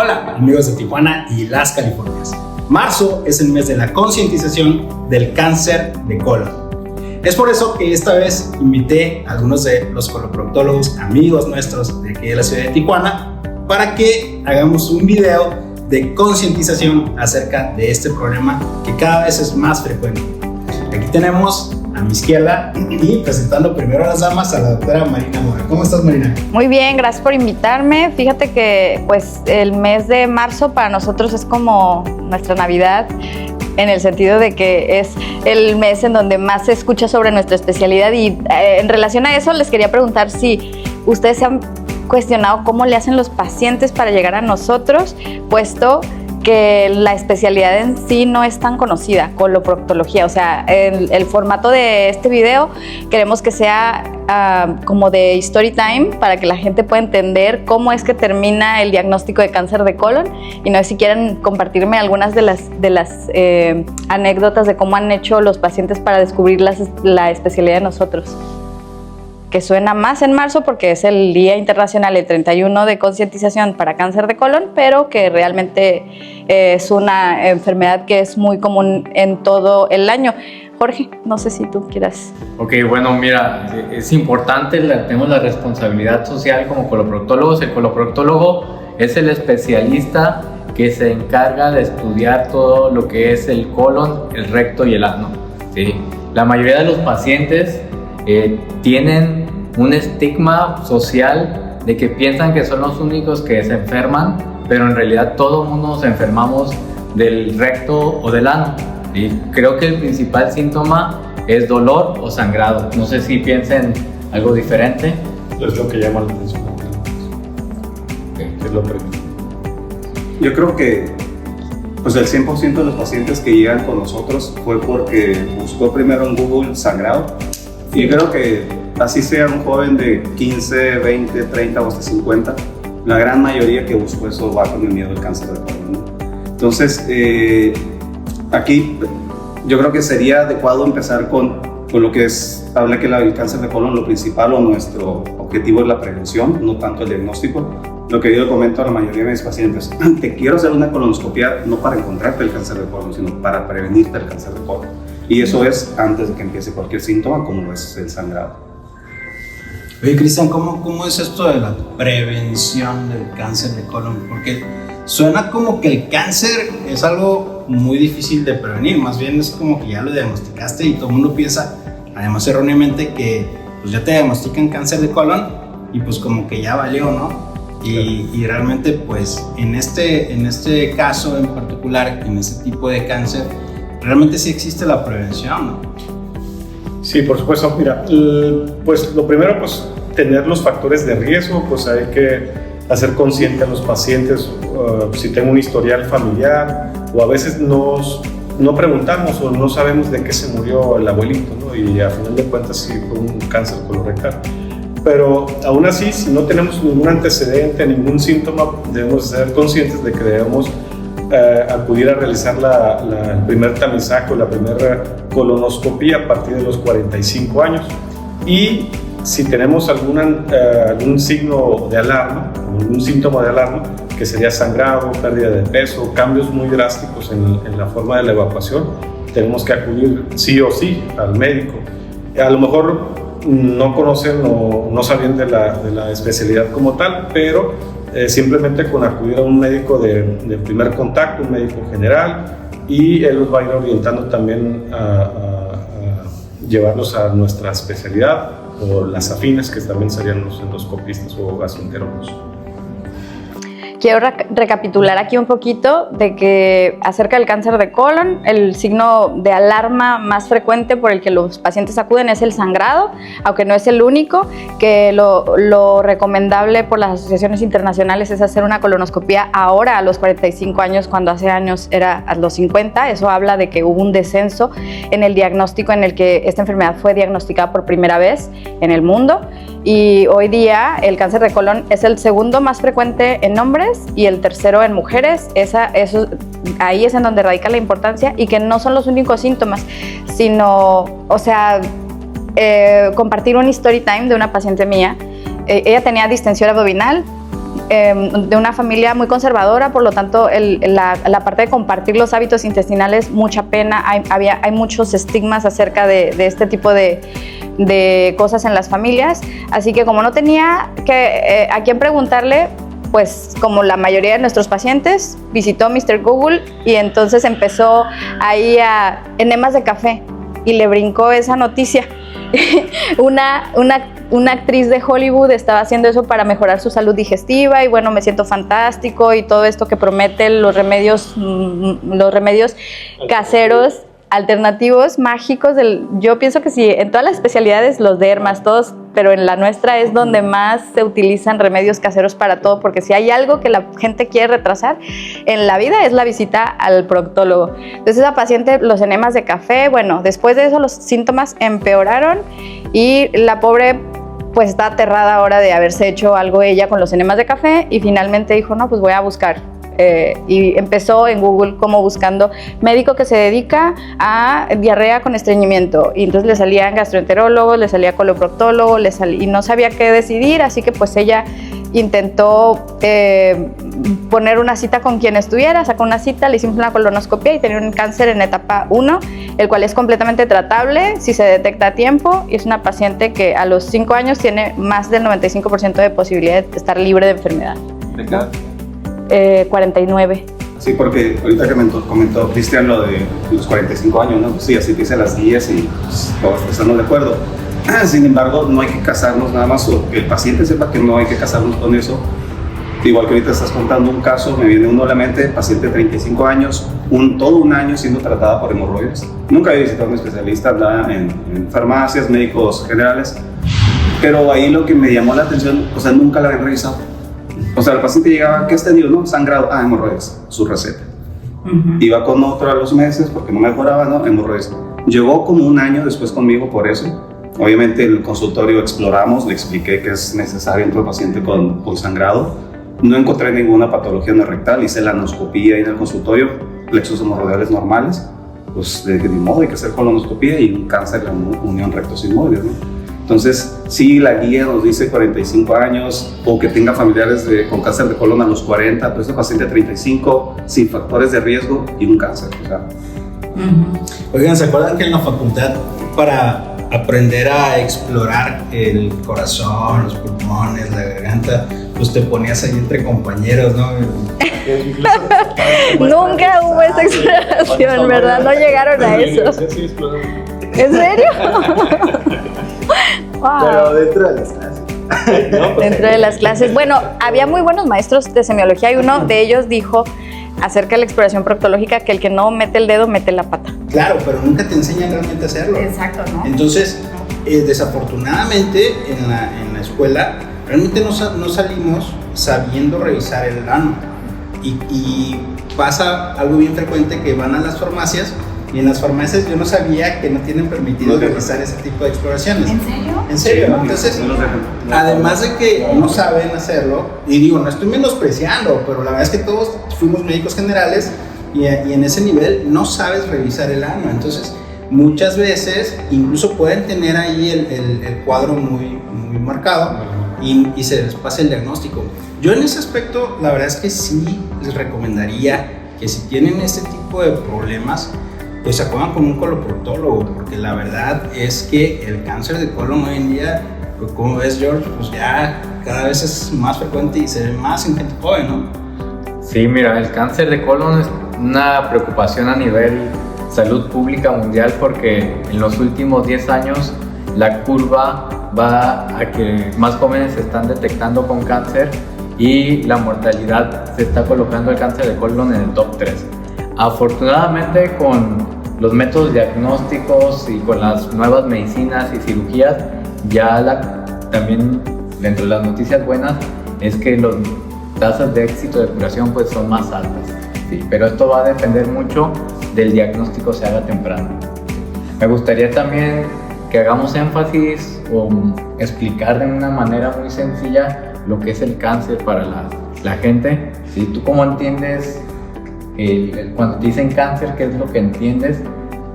Hola amigos de Tijuana y las Californias. Marzo es el mes de la concientización del cáncer de colon. Es por eso que esta vez invité a algunos de los coloproctólogos amigos nuestros de aquí de la ciudad de Tijuana para que hagamos un video de concientización acerca de este problema que cada vez es más frecuente. Aquí tenemos a mi izquierda y presentando primero a las damas a la doctora Marina Mora. ¿Cómo estás, Marina? Muy bien, gracias por invitarme. Fíjate que pues el mes de marzo para nosotros es como nuestra Navidad, en el sentido de que es el mes en donde más se escucha sobre nuestra especialidad y en relación a eso les quería preguntar si ustedes se han cuestionado cómo le hacen los pacientes para llegar a nosotros, puesto que la especialidad en sí no es tan conocida, coloproctología. O sea, el formato de este video queremos que sea como de story time para que la gente pueda entender cómo es que termina el diagnóstico de cáncer de colon, y no sé si quieren compartirme algunas de las anécdotas de cómo han hecho los pacientes para descubrir la especialidad de nosotros, que suena más en marzo porque es el Día Internacional, el 31 de concientización para cáncer de colon, pero que realmente es una enfermedad que es muy común en todo el año. Jorge, no sé si tú quieras. Ok, bueno, mira, es importante, tenemos la responsabilidad social como coloproctólogos. El coloproctólogo es el especialista que se encarga de estudiar todo lo que es el colon, el recto y el ano, ¿sí? La mayoría de los pacientes tienen un estigma social de que piensan que son los únicos que se enferman, pero en realidad todo el mundo nos enfermamos del recto o del ano. Y creo que el principal síntoma es dolor o sangrado. No sé si piensen algo diferente. Es lo que llama la atención. Okay. Es lo primero. Yo creo que pues el 100% de los pacientes que llegan con nosotros fue porque buscó primero en Google sangrado. Y creo que así sea un joven de 15, 20, 30 o hasta 50, la gran mayoría que buscó eso va con el miedo al cáncer de colon, ¿no? Entonces, aquí yo creo que sería adecuado empezar con lo que es, habla que el cáncer de colon, lo principal o nuestro objetivo es la prevención, no tanto el diagnóstico. Lo que yo le comento a la mayoría de mis pacientes: te quiero hacer una colonoscopia no para encontrarte el cáncer de colon, sino para prevenirte el cáncer de colon. Y eso es antes de que empiece cualquier síntoma, como es el sangrado. Oye, Cristian, ¿cómo es esto de la prevención del cáncer de colon? Porque suena como que el cáncer es algo muy difícil de prevenir, más bien es como que ya lo diagnosticaste y todo el mundo piensa, además erróneamente, que pues ya te diagnostican cáncer de colon y pues como que ya valió, ¿no? Y realmente pues en este caso en particular, en este tipo de cáncer, realmente sí existe la prevención, ¿no? Sí, por supuesto. Mira, pues lo primero, pues tener los factores de riesgo, pues hay que hacer consciente a los pacientes si tengo un historial familiar, o a veces no preguntamos o no sabemos de qué se murió el abuelito, ¿no? Y a final de cuentas sí fue un cáncer colorectal. Pero aún así, si no tenemos ningún antecedente, ningún síntoma, debemos ser conscientes de que debemos acudir a realizar el primer tamizaje o la primera colonoscopia a partir de los 45 años. Y si tenemos algún signo de alarma, algún síntoma de alarma, que sería sangrado, pérdida de peso, cambios muy drásticos en la forma de la evacuación, tenemos que acudir sí o sí al médico. A lo mejor no conocen o no saben de la especialidad como tal, pero simplemente con acudir a un médico de primer contacto, un médico general, y él los va a ir orientando también a llevarlos a nuestra especialidad, o las afines, que también serían los endoscopistas o gastroenterólogos. Quiero recapitular aquí un poquito de que acerca del cáncer de colon, el signo de alarma más frecuente por el que los pacientes acuden es el sangrado, aunque no es el único, que lo recomendable por las asociaciones internacionales es hacer una colonoscopia ahora a los 45 años, cuando hace años era a los 50. Eso habla de que hubo un descenso en el diagnóstico en el que esta enfermedad fue diagnosticada por primera vez en el mundo, y hoy día el cáncer de colon es el segundo más frecuente en hombres y el tercero en mujeres. Ahí es en donde radica la importancia, y que no son los únicos síntomas, sino, o sea, compartir un story time de una paciente mía. Ella tenía distensión abdominal, de una familia muy conservadora, por lo tanto la parte de compartir los hábitos intestinales, mucha pena, hay muchos estigmas acerca de este tipo de cosas en las familias, así que como no tenía a quién preguntarle, pues como la mayoría de nuestros pacientes, visitó Mr. Google y entonces empezó ahí a enemas de café y le brincó esa noticia. Una actriz de Hollywood estaba haciendo eso para mejorar su salud digestiva y bueno, me siento fantástico y todo esto que prometen los remedios caseros, alternativos, mágicos. Yo pienso que sí, en todas las especialidades, los dermas, todos, pero en la nuestra es donde más se utilizan remedios caseros para todo, porque si hay algo que la gente quiere retrasar en la vida es la visita al proctólogo. Entonces esa paciente, los enemas de café, bueno, después de eso los síntomas empeoraron y la pobre pues está aterrada ahora de haberse hecho algo ella con los enemas de café y finalmente dijo, no, pues voy a buscar. Y empezó en Google como buscando médico que se dedica a diarrea con estreñimiento y entonces le salían gastroenterólogos, le salía coloproctólogo, y no sabía qué decidir, así que pues ella intentó poner una cita con quien estuviera, sacó una cita, le hicimos una colonoscopia y tenía un cáncer en etapa 1, el cual es completamente tratable si se detecta a tiempo y es una paciente que a los 5 años tiene más del 95% de posibilidad de estar libre de enfermedad. ¿De qué edad? 49. Sí, porque ahorita que me comentó Cristian lo de los 45 años, ¿no? Pues sí, así te dice las guías y pues, todos estamos de acuerdo. Sin embargo, no hay que casarnos nada más, o que el paciente sepa que no hay que casarnos con eso. Igual que ahorita estás contando un caso, me viene uno a la mente, paciente de 35 años, todo un año siendo tratada por hemorroides. Nunca había visitado a un especialista, andaba en farmacias, médicos generales, pero ahí lo que me llamó la atención, o sea, nunca la habían revisado. O sea, el paciente llegaba, ¿qué has tenido? ¿No? Sangrado, hemorroides, su receta. Iba con otro a los meses porque no mejoraba, ¿no? Hemorroides. Llegó como un año después conmigo por eso. Obviamente en el consultorio exploramos, le expliqué que es necesario entre el paciente con sangrado. No encontré ninguna patología en el rectal, hice la anoscopía ahí en el consultorio, plexos hemorroidales normales. Pues de modo hay que hacer colonoscopía y un cáncer de la unión recto-sigmoide, ¿no? Entonces, sí, la guía nos dice 45 años o que tenga familiares con cáncer de colon a los 40, pero este paciente de 35, sin factores de riesgo y un cáncer. O sea. Oigan, ¿se acuerdan que en la facultad para aprender a explorar el corazón, los pulmones, la garganta, pues te ponías ahí entre compañeros, ¿no? Nunca hubo esa exploración, ¿verdad? No llegaron a eso. ¿En serio? Wow. Pero dentro de las clases. Dentro de las clases. Bueno, había muy buenos maestros de semiología y uno de ellos dijo acerca de la exploración proctológica que el que no mete el dedo mete la pata. Claro, pero nunca te enseñan realmente a hacerlo. Exacto, ¿no? Entonces, desafortunadamente en la escuela realmente no salimos sabiendo revisar el ano. Y pasa algo bien frecuente que van a las farmacias y en las farmacias yo no sabía que no tienen permitido realizar ese tipo de exploraciones. ¿En serio? En serio. Entonces, además de que no saben hacerlo, y digo, no estoy menospreciando, pero la verdad es que todos fuimos médicos generales y en ese nivel no sabes revisar el ano. Entonces, muchas veces incluso pueden tener ahí el cuadro muy marcado y se les pasa el diagnóstico. Yo en ese aspecto, la verdad es que sí les recomendaría que si tienen este tipo de problemas, pues acudan con un coloproctólogo, porque la verdad es que el cáncer de colon hoy en día, pues como ves, George, pues ya cada vez es más frecuente y se ve más en gente joven, ¿no? Sí, mira, el cáncer de colon es una preocupación a nivel salud pública mundial porque en los últimos 10 años la curva va a que más jóvenes se están detectando con cáncer y la mortalidad se está colocando el cáncer de colon en el top 3. Afortunadamente, con los métodos diagnósticos y con las nuevas medicinas y cirugías, ya también dentro de las noticias buenas es que las tasas de éxito de curación pues son más altas, ¿sí? Pero esto va a depender mucho del diagnóstico se haga temprano. Me gustaría también que hagamos énfasis o explicar de una manera muy sencilla lo que es el cáncer para la gente. ¿Sí? ¿Tú cómo entiendes? Cuando te dicen cáncer, ¿qué es lo que entiendes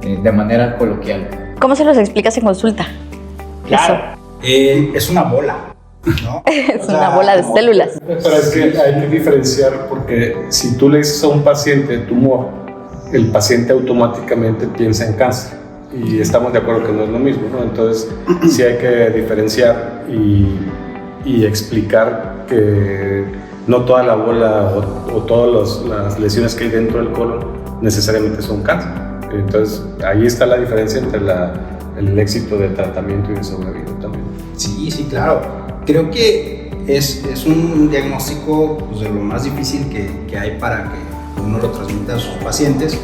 de manera coloquial? ¿Cómo se los explicas en consulta? Claro, es una bola. ¿no? Es una bola de células. Pero es que hay que diferenciar, porque si tú le dices a un paciente tumor, el paciente automáticamente piensa en cáncer. Y estamos de acuerdo que no es lo mismo, ¿no? Entonces sí hay que diferenciar y explicar que no toda la bola o todas las lesiones que hay dentro del colon necesariamente son cáncer. Entonces ahí está la diferencia entre el éxito del tratamiento y de sobrevivir también. Sí, claro. Creo que es un diagnóstico pues, de lo más difícil que hay para que uno lo transmita a sus pacientes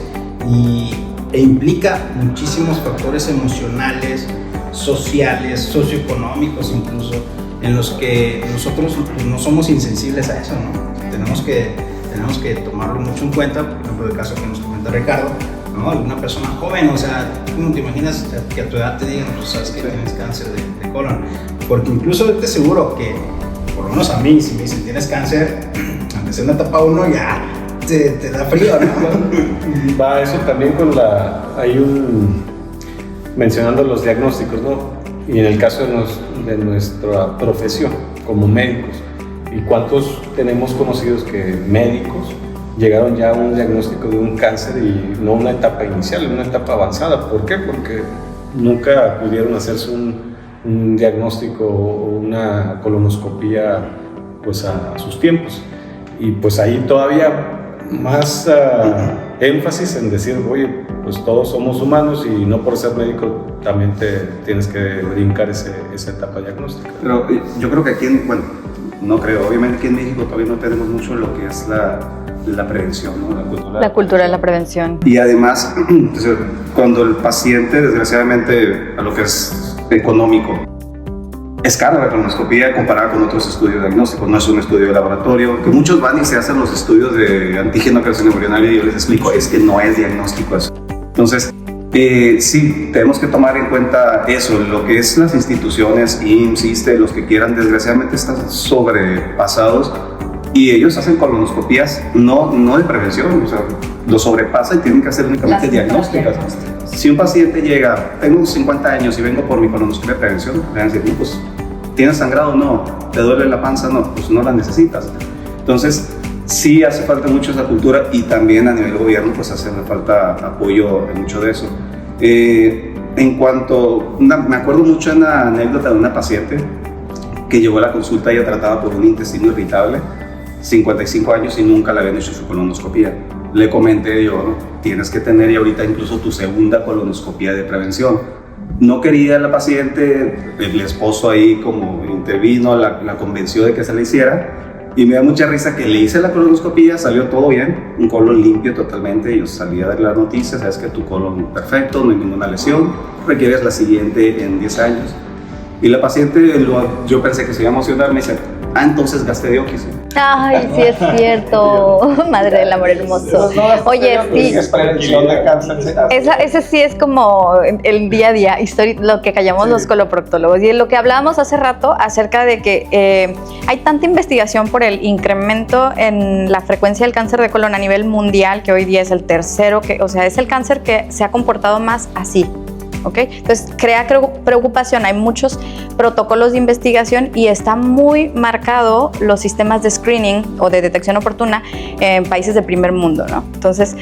e implica muchísimos factores emocionales, sociales, socioeconómicos incluso, en los que nosotros pues, no somos insensibles a eso, ¿no? Tenemos que tomarlo mucho en cuenta, por ejemplo, el caso que nos comenta Ricardo, ¿no? Una persona joven, o sea, ¿cómo te imaginas que a tu edad te digan, pues sabes que tienes cáncer de colon? Porque incluso te aseguro que, por lo menos a mí, si me dicen tienes cáncer, aunque sea una etapa 1, ya te da frío, ¿no? Va eso también con mencionando los diagnósticos, ¿no? Y en el caso de nuestra profesión como médicos, ¿y cuántos tenemos conocidos que médicos llegaron ya a un diagnóstico de un cáncer y no una etapa inicial, una etapa avanzada? ¿Por qué? Porque nunca pudieron hacerse un diagnóstico o una colonoscopía pues a sus tiempos. Y pues ahí todavía más énfasis en decir, oye, pues todos somos humanos y no por ser médico también tienes que brincar esa etapa diagnóstica. Pero yo creo que aquí, no creo, obviamente aquí en México todavía no tenemos mucho lo que es la prevención, ¿no? La cultura de la prevención. Y además, cuando el paciente, desgraciadamente, a lo que es económico, es cara la colonoscopía comparada con otros estudios diagnósticos, no es un estudio de laboratorio, que muchos van y se hacen los estudios de antígeno creación embrionaria y yo les explico, es que no es diagnóstico eso. Entonces, sí, tenemos que tomar en cuenta eso, lo que es las instituciones, IMSS, ISSSTE, los que quieran, desgraciadamente están sobrepasados y ellos hacen colonoscopías no de prevención, o sea, lo sobrepasan y tienen que hacer únicamente diagnósticas. Si un paciente llega, tengo 50 años y vengo por mi colonoscopia de prevención, le van a decir, pues, ¿tienes sangrado? No. ¿Te duele la panza? No. Pues no la necesitas. Entonces, sí hace falta mucho esa cultura y también a nivel gobierno, pues hace falta apoyo en mucho de eso. En cuanto, me acuerdo mucho de una anécdota de una paciente que llegó a la consulta, ella tratada por un intestino irritable, 55 años y nunca le habían hecho su colonoscopia. Le comenté yo, ¿no? Tienes que tener ya ahorita incluso tu segunda colonoscopia de prevención. No quería la paciente, el esposo ahí como intervino, la convenció de que se la hiciera y me da mucha risa que le hice la colonoscopia, salió todo bien, un colon limpio totalmente y yo salí a dar las noticias, sabes que tu colon perfecto, no hay ninguna lesión, requieres la siguiente en 10 años. Y la paciente, yo pensé que se iba a emocionar, me dice, entonces gasté de Oquis. Ay, sí es cierto. Madre del amor hermoso. Oye, sí. Ese sí es como el día a día, lo que callamos los coloproctólogos. Y lo que hablábamos hace rato acerca de que hay tanta investigación por el incremento en la frecuencia del cáncer de colon a nivel mundial, que hoy día es el tercero, o sea, es el cáncer que se ha comportado más así. ¿Okay? Entonces crea preocupación, hay muchos protocolos de investigación y está muy marcado los sistemas de screening o de detección oportuna en países de primer mundo, ¿no? Entonces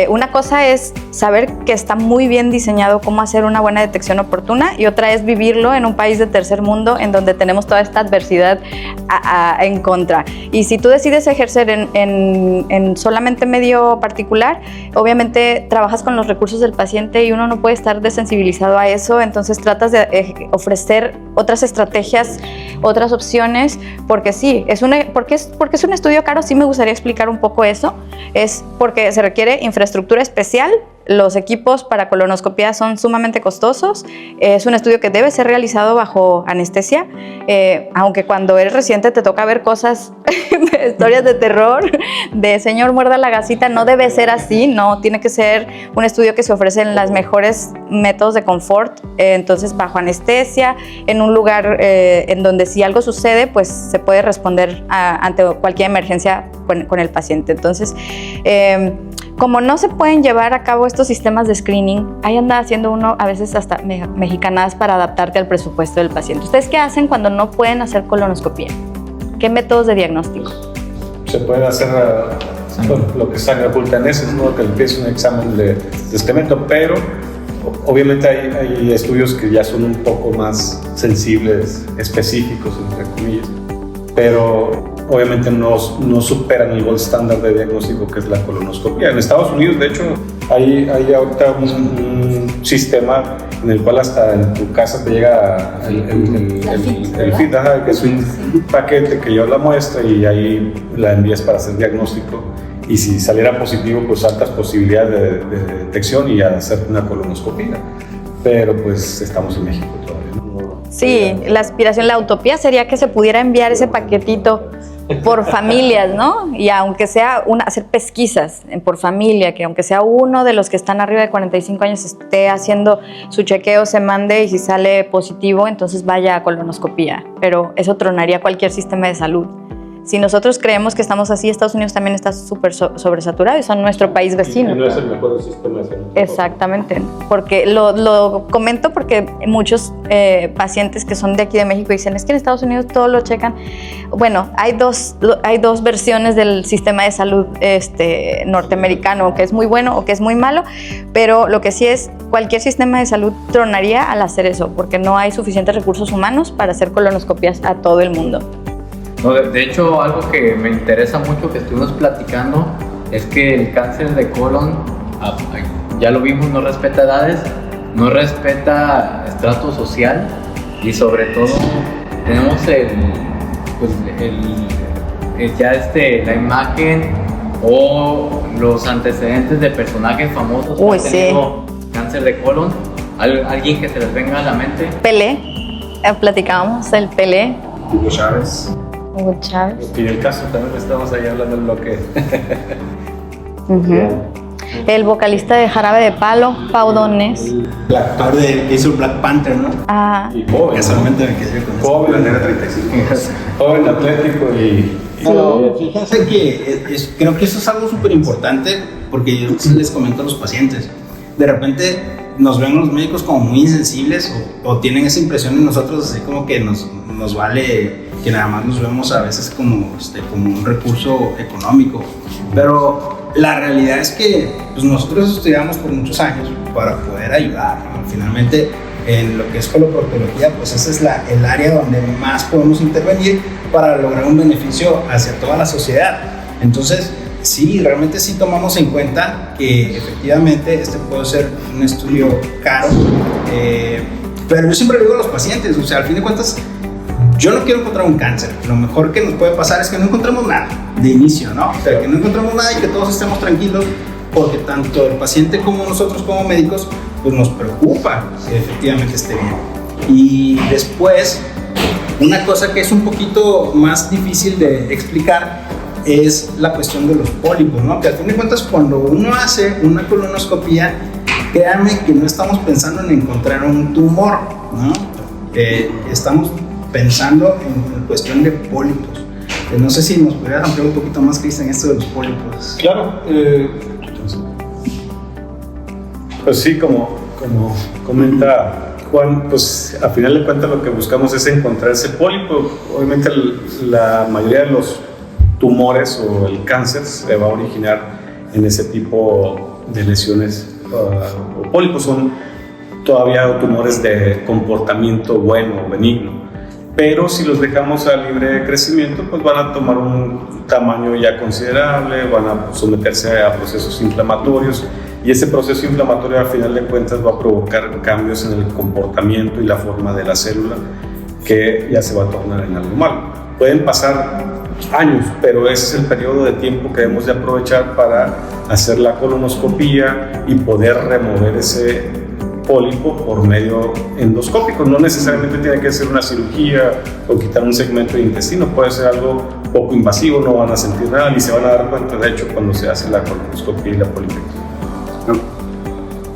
una cosa es saber que está muy bien diseñado cómo hacer una buena detección oportuna y otra es vivirlo en un país de tercer mundo en donde tenemos toda esta adversidad en contra. Y si tú decides ejercer en solamente medio particular, obviamente trabajas con los recursos del paciente y uno no puede estar desensibilizado a eso, entonces tratas de ofrecer otras estrategias, otras opciones, porque sí, porque es un estudio caro. Sí me gustaría explicar un poco eso. Es porque se requiere infraestructura especial, los equipos para colonoscopía son sumamente costosos, es un estudio que debe ser realizado bajo anestesia, aunque cuando eres reciente te toca ver cosas, historias de terror, de señor muerda la gasita, no debe ser así, no, tiene que ser un estudio que se ofrece en los mejores métodos de confort, entonces bajo anestesia, en un lugar en donde si algo sucede, pues se puede responder ante cualquier emergencia con el paciente. Entonces, como no se pueden llevar a cabo estos sistemas de screening, ahí anda haciendo uno a veces hasta mexicanadas para adaptarte al presupuesto del paciente. ¿Ustedes qué hacen cuando no pueden hacer colonoscopía? ¿Qué métodos de diagnóstico? Se puede hacer lo que es sangre oculta en ese, ¿no? Que empiece un examen de excremento, pero obviamente hay estudios que ya son un poco más sensibles, específicos, entre comillas, pero obviamente no superan el gold estándar de diagnóstico que es la colonoscopia. En Estados Unidos, de hecho, hay ahorita un sistema en el cual hasta en tu casa te llega el FIT, que es un paquete que lleva la muestra y ahí la envías para hacer diagnóstico. Y si saliera positivo, pues altas posibilidades de detección y hacer una colonoscopia. Pero pues estamos en México todavía, ¿no? Sí, la aspiración, la utopía sería que se pudiera enviar ese paquetito por familias, ¿no? Y aunque sea hacer pesquisas por familia, que aunque sea uno de los que están arriba de 45 años esté haciendo su chequeo, se mande y si sale positivo, entonces vaya a colonoscopía. Pero eso tronaría cualquier sistema de salud. Si nosotros creemos que estamos así, Estados Unidos también está súper sobresaturado y son nuestro país vecino. Y no es el mejor sistema de salud. Exactamente, porque lo comento porque muchos pacientes que son de aquí de México dicen, es que en Estados Unidos todo lo checan. Bueno, hay dos versiones del sistema de salud norteamericano, que es muy bueno o que es muy malo, pero lo que sí es, cualquier sistema de salud tronaría al hacer eso, porque no hay suficientes recursos humanos para hacer colonoscopias a todo el mundo. No, de hecho, algo que me interesa mucho que estuvimos platicando es que el cáncer de colon, ya lo vimos, no respeta edades, no respeta estrato social y sobre todo tenemos la imagen o los antecedentes de personajes famosos que han tenido cáncer de colon. ¿Alguien que se les venga a la mente? Pelé, platicábamos del Pelé. Hugo Chávez. Hugo Chávez. Y el caso también estamos ahí hablando del bloque. El vocalista de Jarabe de Palo, Pau Donés. El actor que hizo Black Panther, ¿no? Ah. Y joven. Casualmente me quedé con eso. Joven, Era 35. joven, atlético y... Pero fíjense que creo que eso es algo súper importante porque yo les comento a los pacientes. De repente nos ven los médicos como muy insensibles o tienen esa impresión en nosotros así como que nos vale que nada más nos vemos a veces como un recurso económico. Pero la realidad es que pues, nosotros estudiamos por muchos años para poder ayudar, ¿no? Finalmente, en lo que es coloproctología, pues esa es el área donde más podemos intervenir para lograr un beneficio hacia toda la sociedad. Entonces, sí, realmente sí tomamos en cuenta que efectivamente este puede ser un estudio caro, pero yo siempre le digo a los pacientes, o sea, al fin de cuentas, yo no quiero encontrar un cáncer. Lo mejor que nos puede pasar es que no encontremos nada de inicio, ¿no? O sea, que no encontremos nada y que todos estemos tranquilos, porque tanto el paciente como nosotros como médicos, pues nos preocupa que efectivamente esté bien. Y después, una cosa que es un poquito más difícil de explicar es la cuestión de los pólipos, ¿no? Que al fin de cuentas, cuando uno hace una colonoscopía, créanme que no estamos pensando en encontrar un tumor, ¿no? Estamos pensando en cuestión de pólipos. No sé si nos pudieras ampliar un poquito más, Cristian, esto de los pólipos. Claro, pues sí, como comenta Juan, pues a final de cuentas lo que buscamos es encontrar ese pólipo. Obviamente la mayoría de los tumores o el cáncer se va a originar en ese tipo de lesiones o pólipos. Son todavía tumores de comportamiento bueno o benigno. Pero si los dejamos a libre crecimiento, pues van a tomar un tamaño ya considerable, van a someterse a procesos inflamatorios y ese proceso inflamatorio al final de cuentas va a provocar cambios en el comportamiento y la forma de la célula que ya se va a tornar en algo malo. Pueden pasar años, pero ese es el periodo de tiempo que debemos de aprovechar para hacer la colonoscopía y poder remover ese pólipo por medio endoscópico. No necesariamente tiene que ser una cirugía o quitar un segmento de intestino, puede ser algo poco invasivo, no van a sentir nada ni se van a dar cuenta de hecho cuando se hace la colonoscopia y la polipectomía.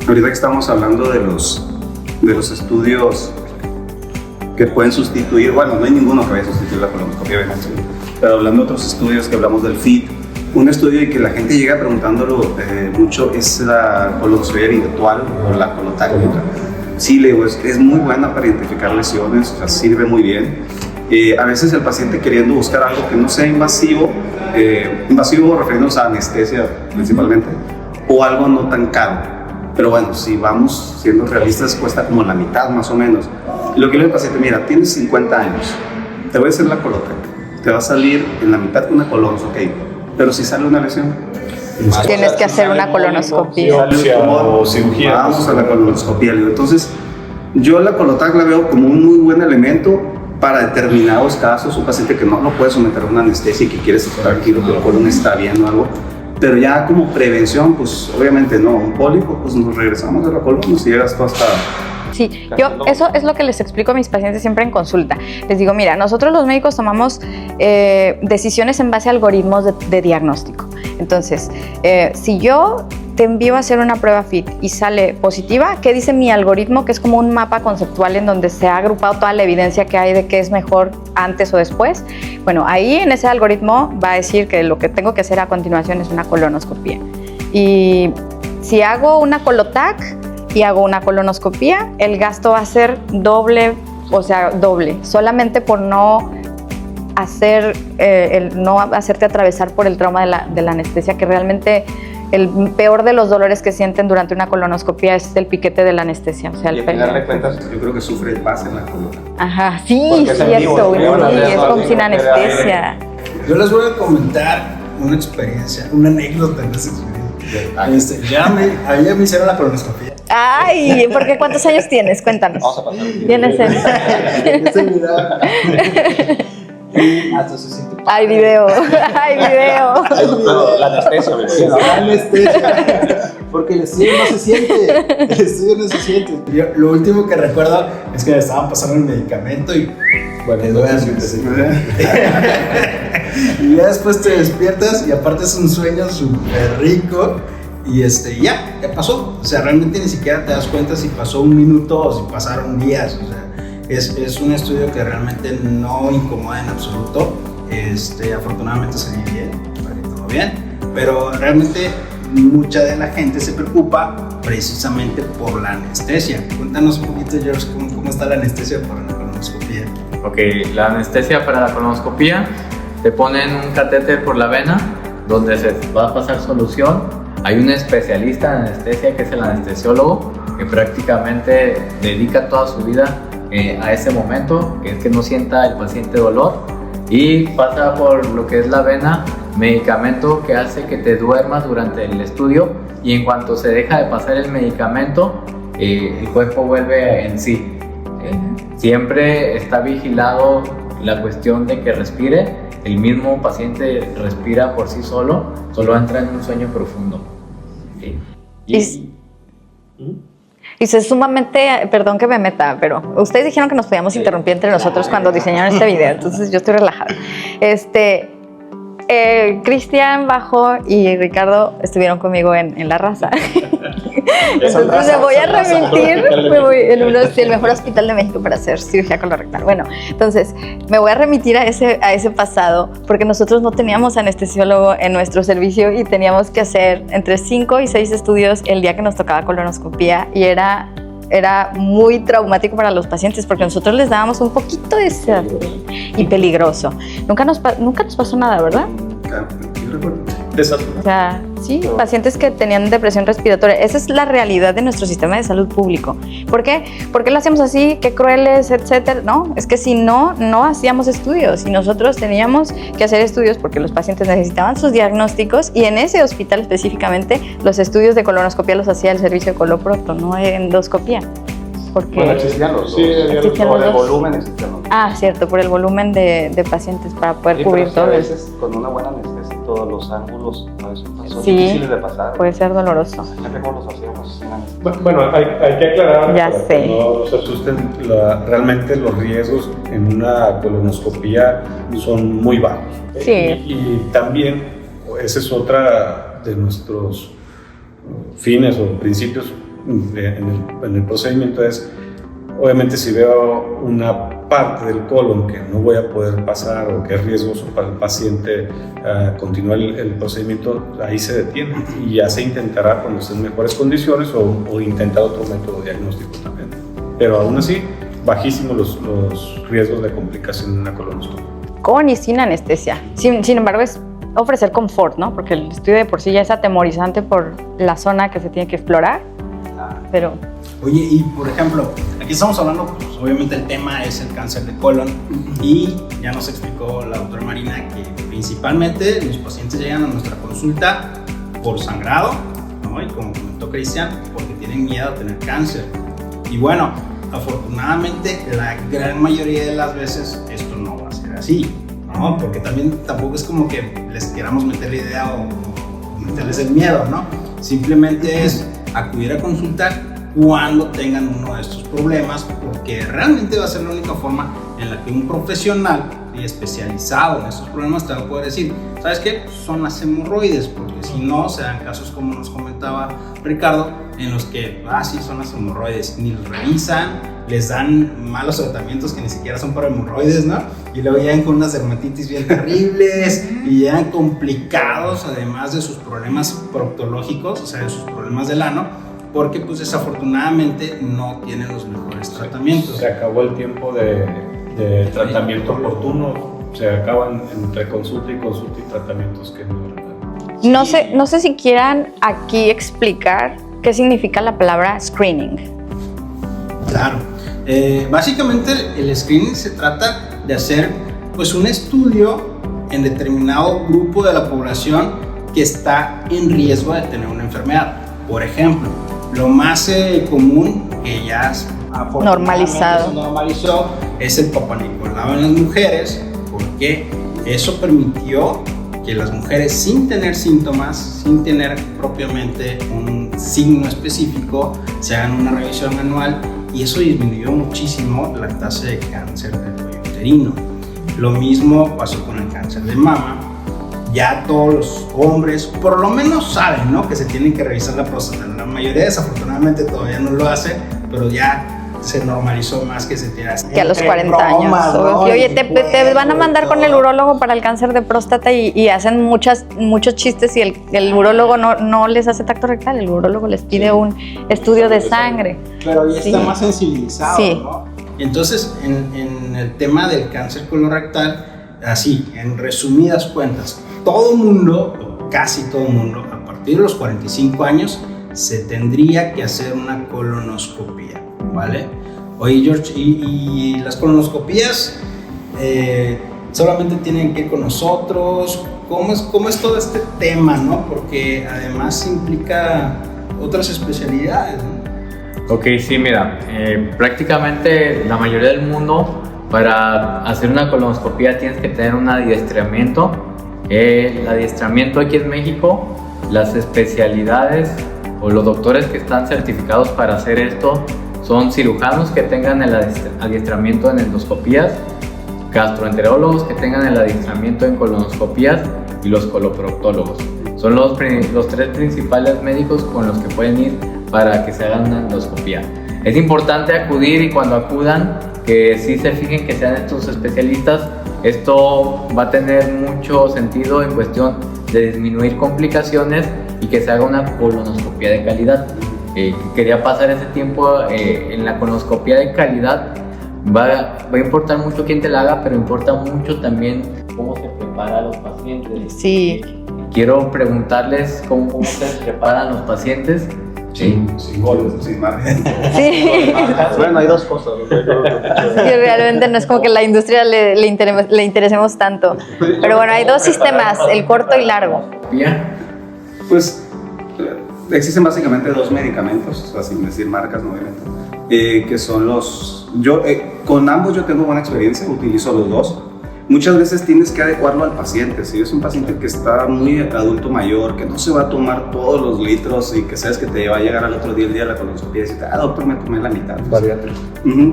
Ahorita que estamos hablando de los estudios que pueden sustituir, bueno, no hay ninguno que vaya a sustituir la colonoscopia, pero hablando de otros estudios que hablamos del FIT, un estudio y que la gente llega preguntándolo mucho es la colonoscopia virtual o la colotáctica. Sí, le digo, es muy buena para identificar lesiones, o sea, sirve muy bien. A veces el paciente queriendo buscar algo que no sea invasivo, invasivo refiriéndonos a anestesia principalmente, o algo no tan caro. Pero bueno, si vamos siendo realistas, cuesta como la mitad más o menos. Y lo que le digo al paciente, mira, tienes 50 años, te voy a hacer la colotáctica, te va a salir en la mitad una colonoscopia, pero si sale una lesión, Tienes que hacer una colonoscopia. O cirugía. vamos a la colonoscopia. Entonces, yo la colotac la veo como un muy buen elemento para determinados casos, un paciente que no lo puede someter a una anestesia y que quiere estar tranquilo, que el colon está bien o algo. Pero ya como prevención, pues obviamente no, un pólipo, pues nos regresamos a la colon, si llegas tú hasta... Sí, yo eso es lo que les explico a mis pacientes siempre en consulta. Les digo, mira, nosotros los médicos tomamos decisiones en base a algoritmos de diagnóstico. Entonces, si yo te envío a hacer una prueba FIT y sale positiva, ¿qué dice mi algoritmo? Que es como un mapa conceptual en donde se ha agrupado toda la evidencia que hay de qué es mejor antes o después. Bueno, ahí en ese algoritmo va a decir que lo que tengo que hacer a continuación es una colonoscopia. Y si hago una colotac y hago una colonoscopia, el gasto va a ser doble, solamente por no hacerte atravesar por el trauma de la anestesia, que realmente el peor de los dolores que sienten durante una colonoscopia es el piquete de la anestesia. O sea, Y el al final de cuentas, yo creo que sufre más en la colon. Ajá, sí, Porque es en cierto, vivo, sí, es como sin anestesia. Yo les voy a comentar una experiencia, una anécdota en esa experiencia. A mí ya me hicieron la colonoscopia. Ay, ¿por qué? ¿Cuántos años tienes? Cuéntanos. Vamos a pasar. ¿Tienes el? Y hasta se siente. Hay video, hay video. La anestesia, La anestesia. Porque el estudio no se siente. El estudio no se siente. Yo, lo último que recuerdo es que me estaban pasando el medicamento y. Bueno, te duermes. Y ya después te despiertas y aparte es un sueño súper rico. Y ya pasó. O sea, realmente ni siquiera te das cuenta si pasó un minuto o si pasaron días. O sea, es un estudio que realmente no incomoda en absoluto. Afortunadamente salí bien, salí todo bien. Pero realmente mucha de la gente se preocupa precisamente por la anestesia. Cuéntanos un poquito, George, cómo está la anestesia para la colonoscopia. Ok, la anestesia para la colonoscopia, te ponen un catéter por la vena donde se va a pasar solución. Hay un especialista en anestesia que es el anestesiólogo, que prácticamente dedica toda su vida a ese momento, que es que no sienta el paciente dolor, y pasa por lo que es la vena, medicamento que hace que te duermas durante el estudio, y en cuanto se deja de pasar el medicamento, el cuerpo vuelve en sí. Siempre está vigilado la cuestión de que respire. El mismo paciente respira por sí solo entra en un sueño profundo. Y es sumamente, perdón que me meta, pero ustedes dijeron que nos podíamos interrumpir entre nosotros cuando diseñaron este video, entonces yo estoy relajada. Cristian, Bajo y Ricardo estuvieron conmigo en La Raza. Entonces me voy a remitir, el mejor hospital de México para hacer cirugía colorectal. Bueno, entonces me voy a remitir a ese pasado, porque nosotros no teníamos anestesiólogo en nuestro servicio y teníamos que hacer entre 5 y 6 estudios el día que nos tocaba colonoscopia, y era muy traumático para los pacientes porque nosotros les dábamos un poquito de sed y peligroso. Nunca nos pasó nada, ¿verdad? Yo recuerdo. O sea, sí, pacientes que tenían depresión respiratoria. Esa es la realidad de nuestro sistema de salud público. ¿Por qué? ¿Por qué lo hacemos así? ¿Qué crueles, etcétera? No, es que si no hacíamos estudios, y nosotros teníamos que hacer estudios porque los pacientes necesitaban sus diagnósticos, y en ese hospital específicamente los estudios de colonoscopia los hacía el servicio de coloproto, no endoscopia. Porque Bueno, existían los dos. Existían Por los el dos. volumen existían los dos. Cierto, por el volumen de pacientes para poder Sí, cubrir pero sí, a todo. veces con una buena anestesia todos los ángulos a veces son Sí, difíciles de pasar. Puede ser doloroso. Siempre cómo los hacíamos sin anestesia. Bueno, hay que aclarar Ya para sé. que no se asusten, realmente los riesgos en una colonoscopia son muy bajos. Sí. Y también, ese es otra de nuestros fines o principios en el procedimiento, es obviamente si veo una parte del colon que no voy a poder pasar o que es riesgoso para el paciente continuar el procedimiento, ahí se detiene y ya se intentará cuando esté en mejores condiciones o intentar otro método diagnóstico también. Pero aún así, bajísimos los riesgos de complicación en una colonoscopia. Con y sin anestesia. Sin embargo, es ofrecer confort, ¿no? Porque el estudio de por sí ya es atemorizante por la zona que se tiene que explorar. Pero... Oye, y por ejemplo, aquí estamos hablando, pues obviamente el tema es el cáncer de colon y ya nos explicó la doctora Marina que principalmente los pacientes llegan a nuestra consulta por sangrado, ¿no? Y como comentó Cristian, porque tienen miedo a tener cáncer. Y bueno, afortunadamente la gran mayoría de las veces esto no va a ser así, ¿no? Porque tampoco es como que les queramos meter la idea o meterles el miedo, ¿no? Simplemente es acudir a consultar cuando tengan uno de estos problemas, porque realmente va a ser la única forma en la que un profesional especializado en estos problemas te va a poder decir, ¿sabes qué? Son las hemorroides, porque si no se dan casos como nos comentaba Ricardo, en los que, sí, son las hemorroides, ni los revisan, les dan malos tratamientos que ni siquiera son para hemorroides, ¿no? Y luego llegan con unas dermatitis bien terribles y llegan complicados, además de sus problemas proctológicos, o sea, de sus problemas del ano, porque pues desafortunadamente no tienen los mejores tratamientos. Se acabó el tiempo de tratamiento oportuno, se acaban entre consulta y tratamientos que no. No sé si quieran aquí explicar qué significa la palabra screening. Claro, básicamente el screening se trata de hacer pues un estudio en determinado grupo de la población que está en riesgo de tener una enfermedad. Por ejemplo, lo más común que ya normalizado se normalizó es el Papa Nicolau en las mujeres, porque eso permitió que las mujeres sin tener síntomas, sin tener propiamente un signo específico, se hagan una revisión anual y eso disminuyó muchísimo la tasa de cáncer del cuello uterino. Lo mismo pasó con el cáncer de mama. Ya todos los hombres por lo menos saben, ¿no?, que se tienen que revisar la próstata. La mayoría desafortunadamente todavía no lo hace, pero ya se normalizó más que se te hace. Que a los 40 años. ¿No? Oye, te van a mandar con el urólogo para el cáncer de próstata y hacen muchos chistes y el urólogo no les hace tacto rectal, el urólogo les pide un estudio de sangre. Pero ya está más sensibilizado, sí, ¿no? Entonces, en el tema del cáncer colorectal, así, en resumidas cuentas, todo mundo, o casi todo mundo, a partir de los 45 años, se tendría que hacer una colonoscopia, ¿vale? Oye, George, ¿y las colonoscopías solamente tienen que ir con nosotros? ¿Cómo es todo este tema, no? Porque además implica otras especialidades, ¿no? Ok, sí, mira, prácticamente la mayoría del mundo, para hacer una colonoscopia tienes que tener un adiestramiento. El adiestramiento aquí en México, las especialidades o los doctores que están certificados para hacer esto son cirujanos que tengan el adiestramiento en endoscopías, gastroenterólogos que tengan el adiestramiento en colonoscopías y los coloproctólogos. Son los tres principales médicos con los que pueden ir para que se hagan una endoscopía. Es importante acudir y cuando acudan que sí se fijen que sean estos especialistas. Esto va a tener mucho sentido en cuestión de disminuir complicaciones y que se haga una colonoscopia de calidad. Quería pasar ese tiempo en la colonoscopia de calidad. Va a importar mucho quién te la haga, pero importa mucho también cómo se prepara a los pacientes. Sí. Quiero preguntarles cómo se preparan los pacientes. Sin goles, sin margen. Sí. Bueno, hay dos cosas. Sí, realmente no es como que la industria le interesemos tanto. Pero bueno, hay dos sistemas, el corto y largo. Pues existen básicamente dos medicamentos, o sea, sin decir marcas, obviamente, que son con ambos yo tengo buena experiencia, utilizo los dos. Muchas veces tienes que adecuarlo al paciente. Si es un paciente que está muy adulto mayor, que no se va a tomar todos los litros y que sabes que te va a llegar al otro día el día de la colonoscopia y dices, doctor, me tomé la mitad. Bariátrico.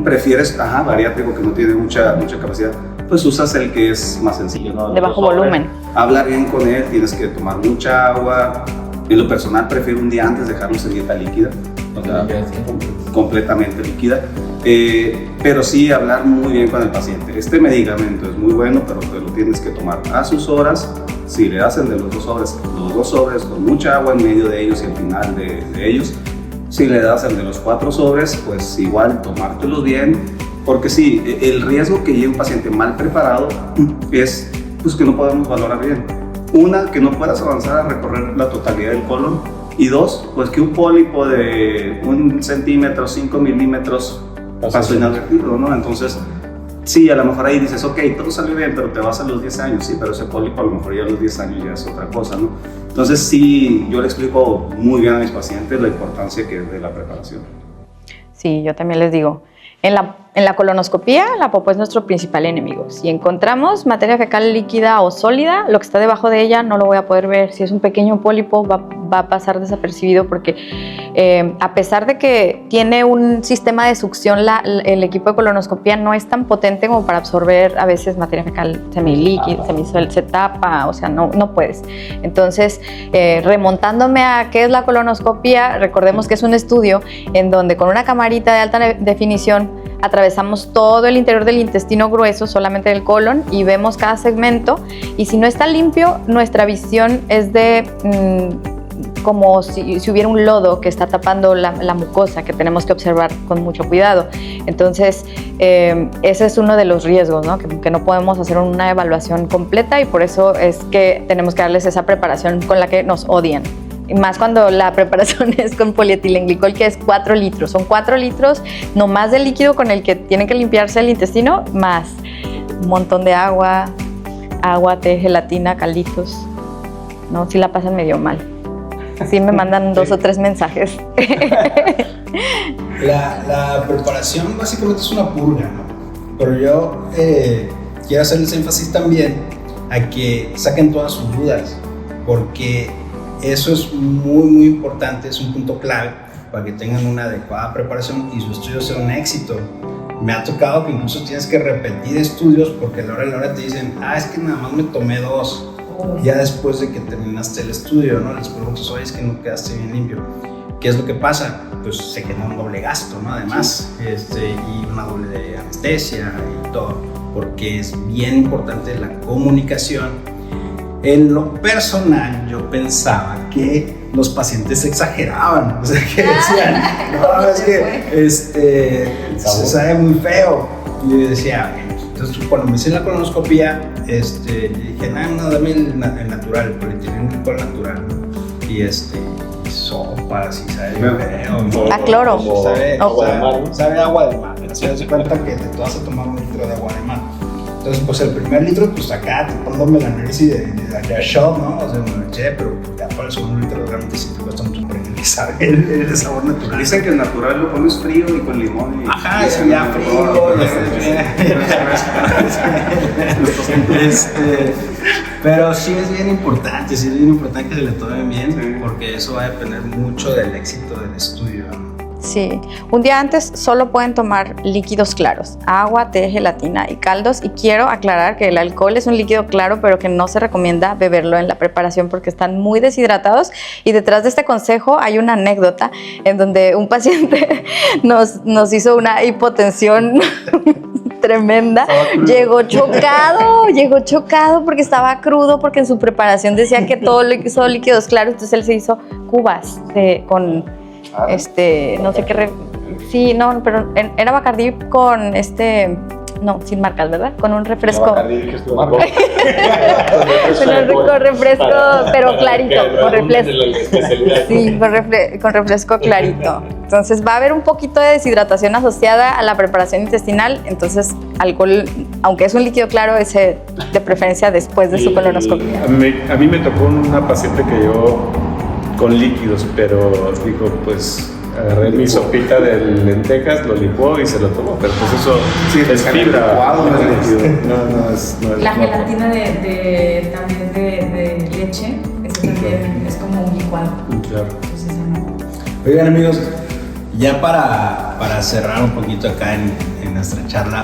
Prefieres, bariátrico, que no tiene mucha capacidad, pues usas el que es más sencillo, ¿no? De bajo volumen. Hablar bien con él, tienes que tomar mucha agua. En lo personal prefiero un día antes dejarlos en dieta líquida o sea, completamente líquida. Pero sí hablar muy bien con el paciente. Este medicamento es muy bueno, pero te lo tienes que tomar a sus horas. Si le hacen de los dos sobres con mucha agua en medio de ellos y al final de ellos. Si le das el de los 4 sobres, pues igual tomártelos bien, porque sí, el riesgo que lleve un paciente mal preparado es pues, que no podemos valorar bien. Una, que no puedas avanzar a recorrer la totalidad del colon, y 2, pues que un pólipo de 1 centímetro, 5 milímetros pasó inadvertido, ¿no? Entonces, sí, a lo mejor ahí dices, ok, todo salió bien, pero te vas a los 10 años, sí, pero ese pólipo a lo mejor ya a los 10 años ya es otra cosa, ¿no? Entonces, sí, yo le explico muy bien a mis pacientes la importancia que es de la preparación. Sí, yo también les digo, en la colonoscopía, la popó es nuestro principal enemigo. Si encontramos materia fecal líquida o sólida, lo que está debajo de ella no lo voy a poder ver. Si es un pequeño pólipo, va a pasar desapercibido porque a pesar de que tiene un sistema de succión, el equipo de colonoscopía no es tan potente como para absorber a veces materia fecal semilíquida, se tapa, o sea, no puedes. Entonces, remontándome a qué es la colonoscopía, recordemos que es un estudio en donde con una camarita de alta definición atravesamos todo el interior del intestino grueso, solamente del colon, y vemos cada segmento, y si no está limpio, nuestra visión es de como si hubiera un lodo que está tapando la mucosa, que tenemos que observar con mucho cuidado. Entonces, ese es uno de los riesgos, ¿no? Que no podemos hacer una evaluación completa, y por eso es que tenemos que darles esa preparación con la que nos odian. Y más cuando la preparación es con polietilenglicol, que es 4 litros. Son 4 litros nomás de líquido con el que tienen que limpiarse el intestino, más un montón de agua, té, gelatina, calditos. No, sí la pasan medio mal. Sí me mandan 2 o 3 mensajes. La preparación básicamente es una purga, ¿no? Pero yo quiero hacerles énfasis también a que saquen todas sus dudas, porque eso es muy importante, es un punto clave para que tengan una adecuada preparación y su estudio sea un éxito. Me ha tocado que incluso tienes que repetir estudios porque a la hora te dicen, es que nada más me tomé 2, ya después de que terminaste el estudio, ¿no? Les preguntas, oye, es que no quedaste bien limpio. ¿Qué es lo que pasa? Pues se genera un doble gasto, ¿no? Además, y una doble de anestesia y todo, porque es bien importante la comunicación. En lo personal, yo pensaba que los pacientes exageraban, o sea, que decían, no, es que se sabe muy feo. Y yo decía, entonces cuando me hice la colonoscopía, dije, no, dame el natural, el polietilenglicol natural. Y sopa, así sabe feo. A cloro. Sabe agua de mar. Se hace cuenta que te vas a tomar 1 litro de agua de mar. Entonces, pues el primer litro, pues acá te pongo el análisis de acá shot, ¿no? O sea, me lo eché, pero ya para el segundo litro realmente sí te cuesta mucho saber el sabor natural. Dicen que el natural lo pones frío y con limón. Ajá, ya frío. Pero sí es bien importante que se le tomen bien, porque eso va a depender mucho del éxito del estudio, ¿no? Sí, un día antes solo pueden tomar líquidos claros, agua, té, gelatina y caldos, y quiero aclarar que el alcohol es un líquido claro, pero que no se recomienda beberlo en la preparación porque están muy deshidratados, y detrás de este consejo hay una anécdota en donde un paciente nos hizo una hipotensión tremenda, llegó chocado porque estaba crudo, porque en su preparación decía que todo son líquidos claros, entonces él se hizo cubas con no sé qué, sí, no, pero era Bacardí con no, sin marcas, ¿verdad? Con un refresco. Bacardí, que es tu marca. Con refresco, pero clarito, con refresco. Sí, con refresco clarito. Entonces va a haber un poquito de deshidratación asociada a la preparación intestinal, entonces alcohol, aunque es un líquido claro, es de preferencia después de su colonoscopia. A mí me tocó una paciente que llegó con líquidos, pero dijo, pues agarré mi sopita de lentejas, lo licuó y se lo tomó, pero pues eso sí, es fibra, no es líquido. No es la gelatina también de leche, eso también es como un licuado. Claro. Entonces, Oigan, amigos, ya para cerrar un poquito acá en nuestra charla,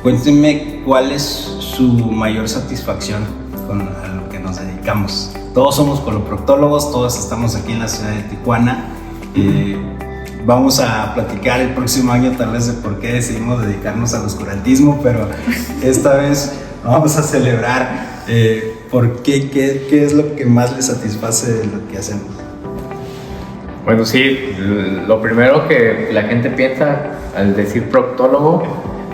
cuéntenme cuál es su mayor satisfacción con a lo que nos dedicamos. Todos somos coloproctólogos, todos estamos aquí en la ciudad de Tijuana, Vamos a platicar el próximo año tal vez de por qué decidimos dedicarnos al oscurantismo, pero esta vez vamos a celebrar por qué es lo que más les satisface de lo que hacemos. Bueno, sí, lo primero que la gente piensa al decir proctólogo,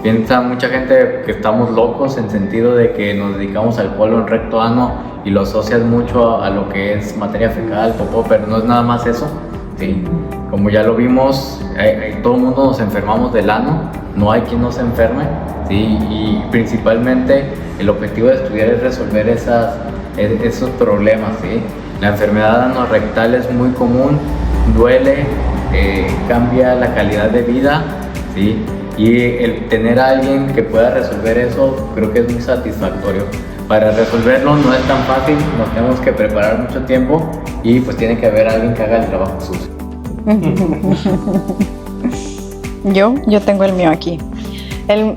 piensa mucha gente que estamos locos en sentido de que nos dedicamos al colon recto ano y lo asocian mucho a lo que es materia fecal, popó, pero no es nada más eso. Sí, como ya lo vimos, todo el mundo nos enfermamos del ano, no hay quien no se enferme, ¿sí? Y principalmente el objetivo de estudiar es resolver esos problemas, ¿sí? La enfermedad anorrectal es muy común, duele, cambia la calidad de vida, ¿sí? Y el tener a alguien que pueda resolver eso creo que es muy satisfactorio. Para resolverlo no es tan fácil, nos tenemos que preparar mucho tiempo y pues tiene que haber alguien que haga el trabajo sucio. Yo tengo el mío aquí.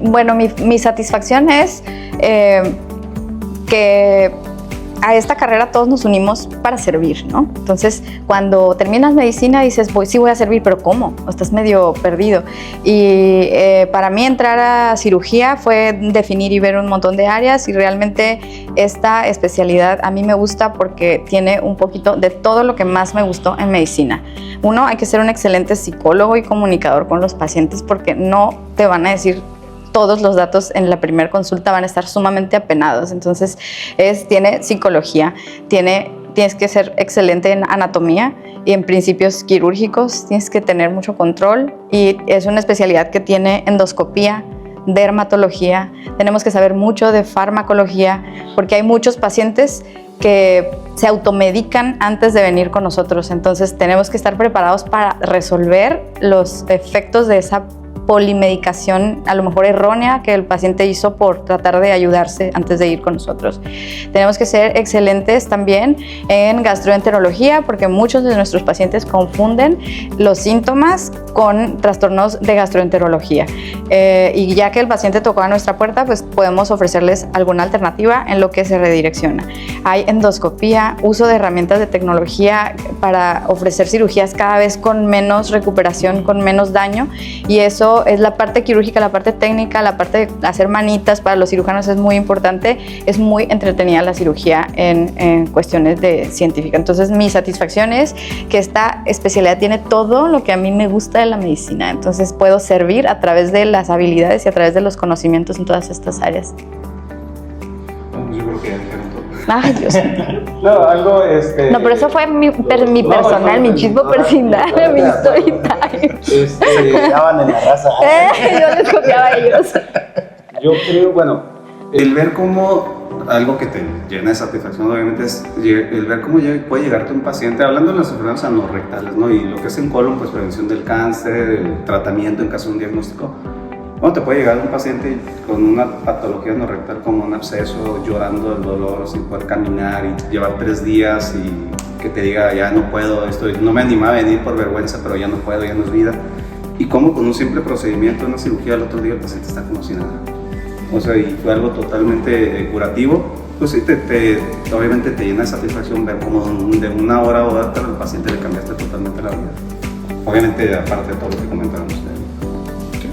Bueno, mi satisfacción es que a esta carrera todos nos unimos para servir, ¿no? Entonces, cuando terminas medicina dices, sí voy a servir, pero ¿cómo? Estás medio perdido. Y para mí entrar a cirugía fue definir y ver un montón de áreas y realmente esta especialidad a mí me gusta porque tiene un poquito de todo lo que más me gustó en medicina. Uno, hay que ser un excelente psicólogo y comunicador con los pacientes porque no te van a decir todos los datos en la primera consulta, van a estar sumamente apenados. Entonces, tiene psicología, tienes que ser excelente en anatomía y en principios quirúrgicos, tienes que tener mucho control y es una especialidad que tiene endoscopía, dermatología, tenemos que saber mucho de farmacología porque hay muchos pacientes que se automedican antes de venir con nosotros, entonces tenemos que estar preparados para resolver los efectos de esa polimedicación a lo mejor errónea que el paciente hizo por tratar de ayudarse antes de ir con nosotros. Tenemos que ser excelentes también en gastroenterología porque muchos de nuestros pacientes confunden los síntomas con trastornos de gastroenterología y ya que el paciente tocó a nuestra puerta, pues podemos ofrecerles alguna alternativa en lo que se redirecciona. Hay endoscopía, uso de herramientas de tecnología para ofrecer cirugías cada vez con menos recuperación, con menos daño y eso es la parte quirúrgica, la parte técnica, la parte de hacer manitas para los cirujanos es muy importante, es muy entretenida la cirugía en cuestiones de científica. Entonces mi satisfacción es que esta especialidad tiene todo lo que a mí me gusta de la medicina, entonces puedo servir a través de las habilidades y a través de los conocimientos en todas estas áreas. Yo creo que ya dijeron todo. Ay, Dios mío. No, algo No, pero eso fue mi personal, mi chismo personal, mi story time. Se copiaban en la raza. Yo les copiaba a ellos. Yo creo, bueno, El ver cómo, algo que te llena de satisfacción obviamente es el ver cómo puede llegarte un paciente, hablando de las enfermedades anorrectales, ¿no? Y lo que es en colon, pues prevención del cáncer, el tratamiento en caso de un diagnóstico. ¿Cómo te puede llegar un paciente con una patología anorrectal como un absceso, llorando del dolor, sin poder caminar y llevar 3 días y que te diga ya no puedo, no me animaba a venir por vergüenza, pero ya no puedo, ya no es vida? Y cómo con un simple procedimiento, una cirugía, al otro día el paciente está como si nada. O sea, y fue algo totalmente curativo. Pues sí, obviamente te llena de satisfacción ver cómo de una hora a otra al paciente le cambiaste totalmente la vida. Obviamente, aparte de todo lo que comentaron ustedes.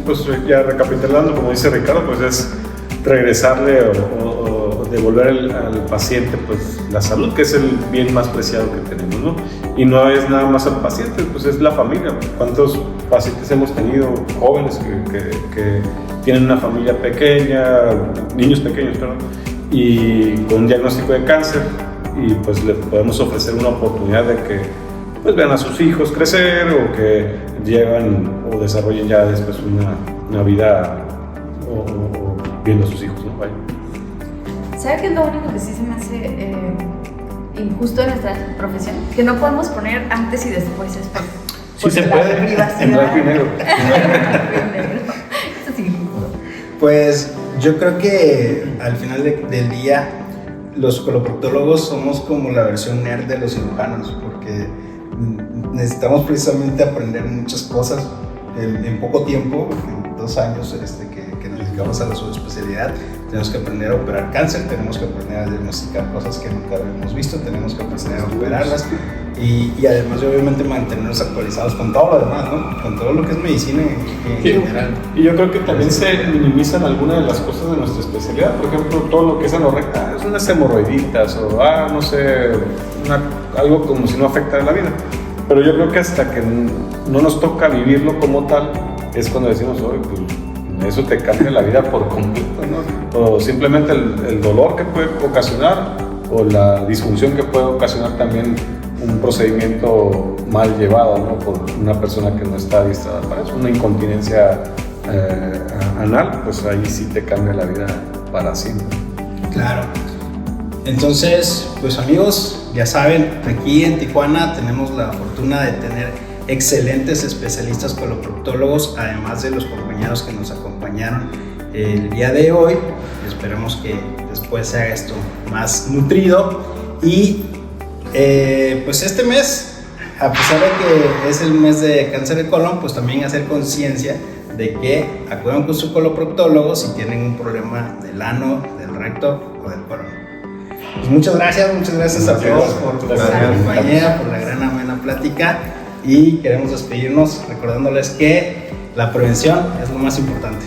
Pues ya recapitulando, como dice Ricardo, pues es regresarle o devolver al paciente pues la salud, que es el bien más preciado que tenemos, ¿no? Y no es nada más al paciente, pues es la familia. ¿Cuántos pacientes hemos tenido, jóvenes que tienen una familia pequeña, niños pequeños, perdón, y con un diagnóstico de cáncer, y pues le podemos ofrecer una oportunidad de que pues vean a sus hijos crecer o que llevan o desarrollen ya después una vida o viendo a sus hijos, ¿no? Vaya. ¿Sabe qué es lo único que sí se me hace injusto en nuestra profesión? Que no podemos poner antes y después. Sí se puede, en blanco y negro. Eso sí. Pues yo creo que al final del día los coloproctólogos somos como la versión nerd de los cirujanos, porque necesitamos precisamente aprender muchas cosas en poco tiempo, en 2 años que nos dedicamos a la subespecialidad. Tenemos que aprender a operar cáncer, tenemos que aprender a diagnosticar cosas que nunca habíamos visto, tenemos que aprender a operarlas, y además obviamente mantenernos actualizados con todo lo demás, ¿no? Con todo lo que es medicina en general. Y yo creo que también se minimizan algunas de las cosas de nuestra especialidad. Por ejemplo, todo lo que es anorexia, es unas hemorroiditas o, no sé, algo como si no afectara la vida. Pero yo creo que hasta que no nos toca vivirlo como tal, es cuando decimos, oye, pues eso te cambia la vida por completo, ¿no? O simplemente el dolor que puede ocasionar o la disfunción que puede ocasionar también un procedimiento mal llevado, ¿no? Por una persona que no está adiestrada para eso, una incontinencia anal, pues ahí sí te cambia la vida para siempre. Claro. Entonces, pues amigos, ya saben, aquí en Tijuana tenemos la fortuna de tener excelentes especialistas coloproctólogos, además de los compañeros que nos acompañaron el día de hoy. Esperemos que después se haga esto más nutrido y pues este mes, a pesar de que es el mes de cáncer de colon, pues también hacer conciencia de que acudan con su coloproctólogo si tienen un problema del ano, del recto o del colon. Pues muchas gracias a todos por la compañía, por la gran amena plática y queremos despedirnos recordándoles que la prevención es lo más importante.